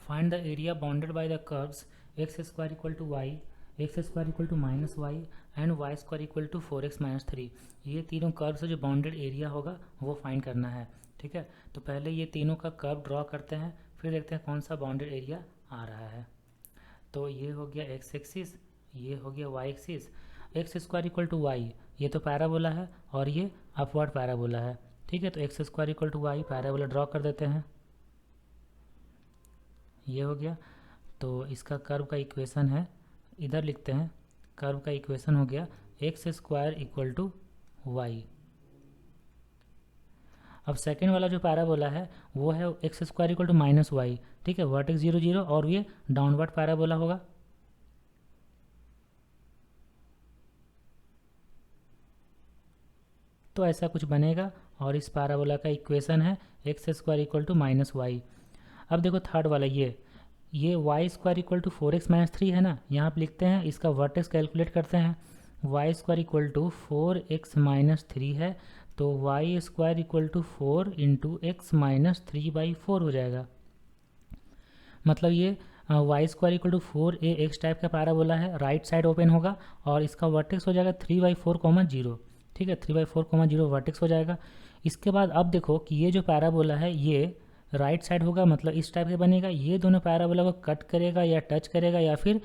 Find the area bounded by the curves x square equal to y, x square equal to minus y and y square equal to 4x minus 3। ये तीनों curve से जो bounded area होगा वो find करना है। ठीक है, तो पहले ये तीनों का कर्व ड्रॉ करते हैं, फिर देखते हैं कौन सा बाउंडेड एरिया आ रहा है। तो ये हो गया एक्स एक्सिस, ये हो गया y axis. X square equal to y, ये तो पैराबोला है और ये अपवर्ड पैराबोला है। ठीक है, तो x square equal to y parabola draw कर देते हैं, ये हो गया। तो इसका कर्व का इक्वेशन है, इधर लिखते हैं, कर्व का इक्वेशन हो गया x square equal to y. अब सेकेंड वाला जो पैराबोला है वो है x square equal to minus y. ठीक है, वर्टेक्स 0 0 और ये डाउनवर्ड पैराबोला होगा। तो ऐसा कुछ बनेगा और इस पैराबोला का इक्वेशन है x square equal to minus y. अब देखो थर्ड वाला ये y square equal to 4x minus 3 है ना, यहाँ पे लिखते हैं, इसका वर्टेक्स कैलकुलेट करते हैं। Y square equal to 4x minus 3 है, तो y square equal to 4 into x minus 3/4 हो जाएगा। मतलब ये y square equal to 4ax type का पैराबोला है, राइट साइड ओपन होगा और इसका वर्टेक्स हो जाएगा 3/4, 0। ठीक है, 3/4, 0 वर्टेक्स हो जाएगा। इसके बाद अब देखो कि ये जो पैराबोला है ये राइट साइड होगा, मतलब इस टाइप के बनेगा। ये दोनों पैराबोला को कट करेगा या टच करेगा या फिर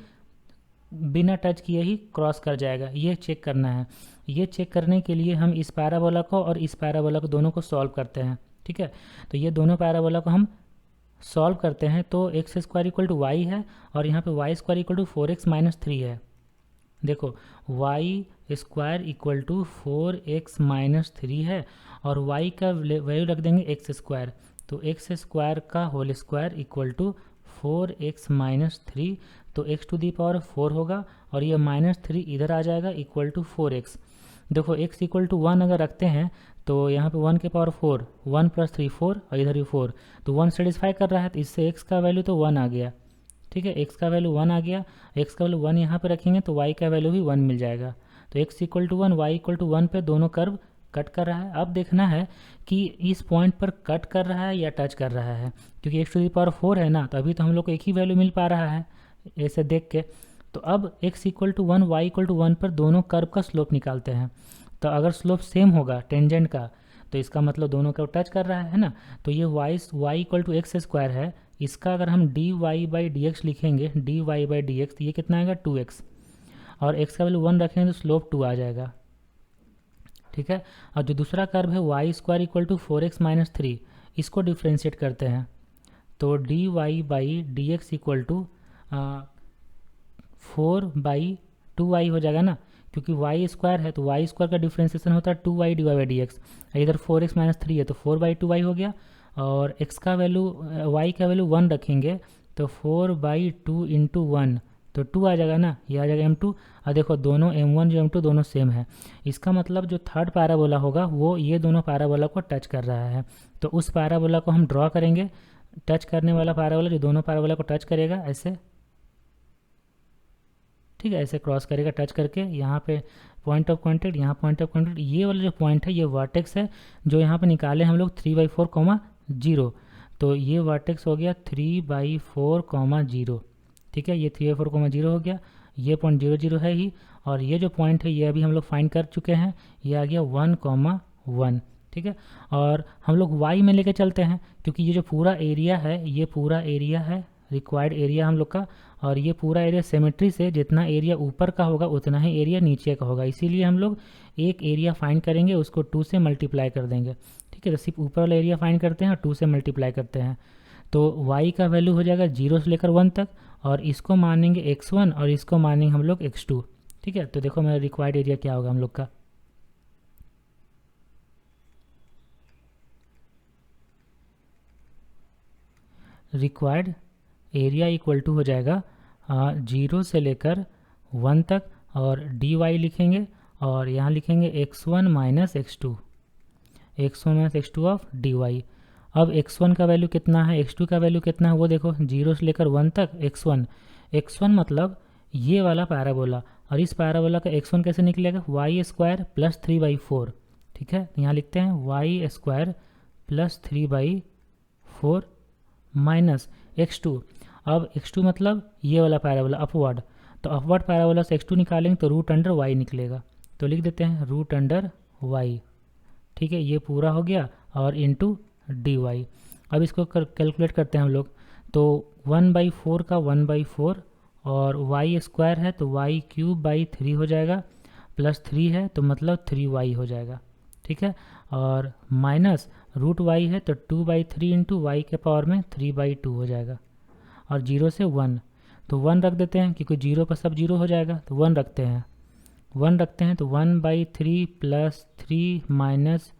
बिना टच किए ही क्रॉस कर जाएगा, ये चेक करना है। ये चेक करने के लिए हम इस पैराबोला को और इस पैराबोला को दोनों को सॉल्व करते हैं। ठीक है, तो ये दोनों पैराबोला को हम सॉल्व करते हैं, तो x square equal to y है और यहाँ पे y square equal to 4x minus 3 है। देखो y square equal to 4x minus 3 है और y का वैल्यू रख देंगे एक्स स्क्वायर, तो एक्स स्क्वायर का whole square equal to 4x minus 3, तो x टू दी पावर 4 होगा और ये माइनस 3 इधर आ जाएगा इक्वल टू 4x। देखो x इक्वल टू 1 अगर रखते हैं तो यहाँ पे 1 के पावर 4, 1 प्लस 3 4 और इधर भी 4, तो 1 सेटिस्फाई कर रहा है, तो इससे x का वैल्यू तो 1 आ गया। ठीक है, x का वैल्यू 1 आ गया, x का वैल्यू 1 यहाँ पे रखेंगे तो y का वैल्यू भी 1 मिल जाएगा। तो x equal to 1, y equal to 1 पे दोनों कर्व कट कर रहा है। अब देखना है कि इस पॉइंट पर कट कर रहा है या टच कर रहा है, क्योंकि x टू दी पावर 4 है ना, तो अभी तो हम लोग को एक ही वैल्यू मिल पा रहा है ऐसे देख के। तो अब x equal to 1, y equal to 1 पर दोनों कर्व का स्लोप निकालते हैं। तो अगर स्लोप सेम होगा टेंजेंट का तो इसका मतलब दोनों कर्व टच कर रहा है ना। तो ये y equal to x square है, इसका अगर हम dy/dx लिखेंगे, dy/dx, तो ये कितना आएगा 2x और x का वैल्यू 1 रखेंगे तो स्लोप 2 आ जाएगा। ठीक है, और जो दूसरा कर्व है y square equal to 4x minus 3, इसको डिफ्रेंशिएट करते हैं, तो dy/dx इक्वल टू 4/2y हो जाएगा ना, क्योंकि वाई स्क्वायर है तो वाई स्क्वायर का डिफ्रेंशिएशन होता है 2y डिवाइड dx। इधर 4x माइनस 3 है तो 4/2y हो गया और x का वैल्यू y का वैल्यू 1 रखेंगे तो 4/2 इंटू 1, तो 2 आ जाएगा ना, ये आ जाएगा m2। और देखो दोनों m1 जो m2 दोनों सेम है, इसका मतलब जो थर्ड पैराबोला होगा वो ये दोनों पैराबोला को टच कर रहा है। तो उस पैराबोला को हम ड्रॉ करेंगे, टच करने वाला पैराबोला जो दोनों पैराबोला को टच करेगा ऐसे। ठीक है, ऐसे क्रॉस करेगा टच करके, यहाँ पे पॉइंट ऑफ कॉन्टेक्ट, यहाँ पॉइंट ऑफ कॉन्टेक्ट। ये वाला जो पॉइंट है ये वर्टेक्स है जो यहाँ पे निकाले हम लोग 3/4, 0, तो ये वर्टेक्स हो गया 3/4, 0। ठीक है, ये 3/4, 0 हो गया, ये पॉइंट 0 0 है ही, और ये जो पॉइंट है ये अभी हम लोग फाइंड कर चुके हैं, ये आ गया 1, 1। ठीक है, और हम लोग y में लेके चलते हैं, क्योंकि ये जो पूरा एरिया है ये पूरा एरिया है रिक्वायर्ड एरिया हम लोग का, और ये पूरा एरिया सिमेट्री से जितना एरिया ऊपर का होगा उतना ही एरिया नीचे का होगा, इसीलिए हम लोग एक एरिया फाइंड करेंगे, उसको 2 से मल्टीप्लाई कर देंगे। ठीक है, तो सिर्फ ऊपर वाला एरिया फाइंड करते हैं और 2 से मल्टीप्लाई करते हैं, तो y का वैल्यू हो जाएगा 0 से लेकर 1 तक, और इसको मानेंगे x1 और इसको मानेंगे हम लोग x2। ठीक है, तो देखो मेरा रिक्वायर्ड एरिया क्या होगा हम लोग का, रिक्वायर्ड एरिया इक्वल टू हो जाएगा 0 से लेकर 1 तक, और dy लिखेंगे और यहाँ लिखेंगे x1 minus x2, x1 minus x2 of dy। अब x1 का वैल्यू कितना है, x2 का वैल्यू कितना है वो देखो, 0 से लेकर 1 तक x1 मतलब ये वाला पैराबोला, और इस पैराबोला का x1 कैसे निकलेगा, वाई स्क्वायर प्लस 3/4। ठीक है, यहाँ लिखते हैं y square plus 3/4 minus x2, अब x2 मतलब ये वाला पैराबोला अपवर्ड, तो अपवर्ड पैराबोला से x2 निकालेंगे तो रूट अंडर y निकलेगा, तो लिख देते हैं रूट अंडर y। ठीक है, ये पूरा हो गया और इंटू डी वाई। अब इसको कैलकुलेट करते हैं हम लोग, तो 1/4 का 1/4 और वाई स्क्वायर है तो वाई क्यूब बाई 3 हो जाएगा, प्लस 3 है तो मतलब 3y हो जाएगा। ठीक है, और माइनस रूट वाई है तो 2/3 इंटू वाई के पावर में 3/2 हो जाएगा, और 0 से 1, तो 1 रख देते हैं क्योंकि 0 पर सब 0 हो जाएगा, तो 1 रखते हैं। 1 रखते हैं तो 1/3 प्लस 3 माइनस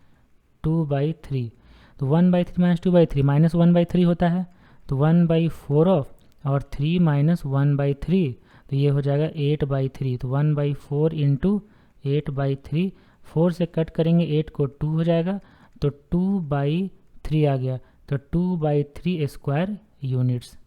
2/3, तो 1/3 माइनस 2/3 माइनस 1/3 होता है, तो 1/4 ऑफ और 3 माइनस 1/3, तो ये हो जाएगा 8/3, तो 1/4 इंटू 8/3, 4 से कट करेंगे 8 को 2 हो जाएगा, तो 2/3 आ गया, तो 2/3 स्क्वायर यूनिट्स,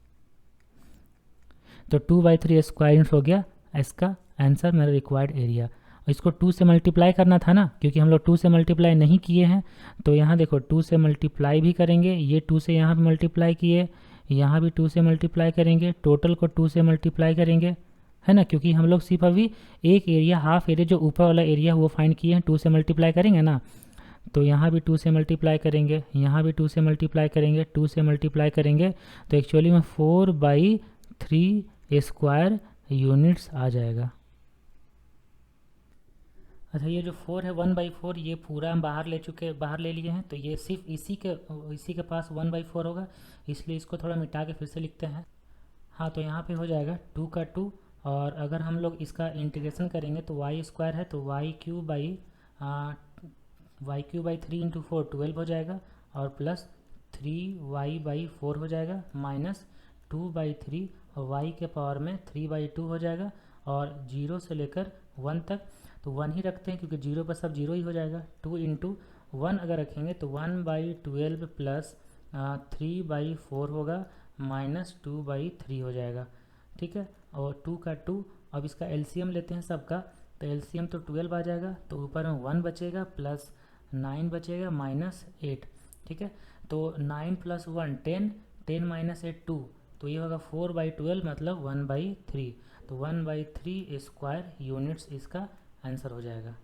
तो 2/3 स्क्वायर यूनिट्स हो गया इसका आंसर, मेरा रिक्वायर्ड एरिया। इसको 2 से मल्टीप्लाई करना था ना, क्योंकि हम लोग 2 से मल्टीप्लाई नहीं किए हैं, तो यहाँ देखो 2 से मल्टीप्लाई भी करेंगे, ये 2 से यहाँ भी मल्टीप्लाई किए, यहाँ भी 2 से मल्टीप्लाई करेंगे, टोटल को 2 से मल्टीप्लाई करेंगे, है ना, क्योंकि हम लोग सिर्फ अभी एक एरिया, हाफ एरिया जो ऊपर वाला एरिया वो फाइंड किए हैं, 2 से मल्टीप्लाई करेंगे ना, तो यहाँ भी 2 से मल्टीप्लाई करेंगे, यहाँ भी 2 से मल्टीप्लाई करेंगे, 2 से मल्टीप्लाई करेंगे, तो एक्चुअली में 4/3 स्क्वायर यूनिट्स आ जाएगा। अच्छा, ये जो 4 है 1/4 ये पूरा हम बाहर ले लिए हैं, तो ये सिर्फ इसी के पास 1/4 होगा, इसलिए इसको थोड़ा मिटा के फिर से लिखते हैं। हाँ, तो यहाँ पे हो जाएगा 2 का 2, और अगर हम लोग इसका इंटीग्रेशन करेंगे तो वाई स्क्वायर है तो y³ बाई 3 इंटू 4 12 हो जाएगा, और प्लस 3y/4 हो जाएगा, माइनस 2/3 और वाई के पावर में 3/2 हो जाएगा, और 0 से लेकर 1 तक तो 1 ही रखते हैं क्योंकि 0 पर सब 0 ही हो जाएगा। 2 इंटू 1 अगर रखेंगे तो 1/12 प्लस 3/4 होगा, माइनस 2/3 हो जाएगा। ठीक है, और 2 का 2, अब इसका एलसीएम लेते हैं सबका, तो एलसीएम तो 12 आ जाएगा, तो ऊपर में 1 बचेगा, प्लस 9 बचेगा, माइनस 8। ठीक है, तो 9 प्लस 1 10, 10 माइनस 8 2, तो ये होगा 4/12 मतलब 1/3, तो 1/3 स्क्वायर यूनिट्स इसका आंसर हो जाएगा।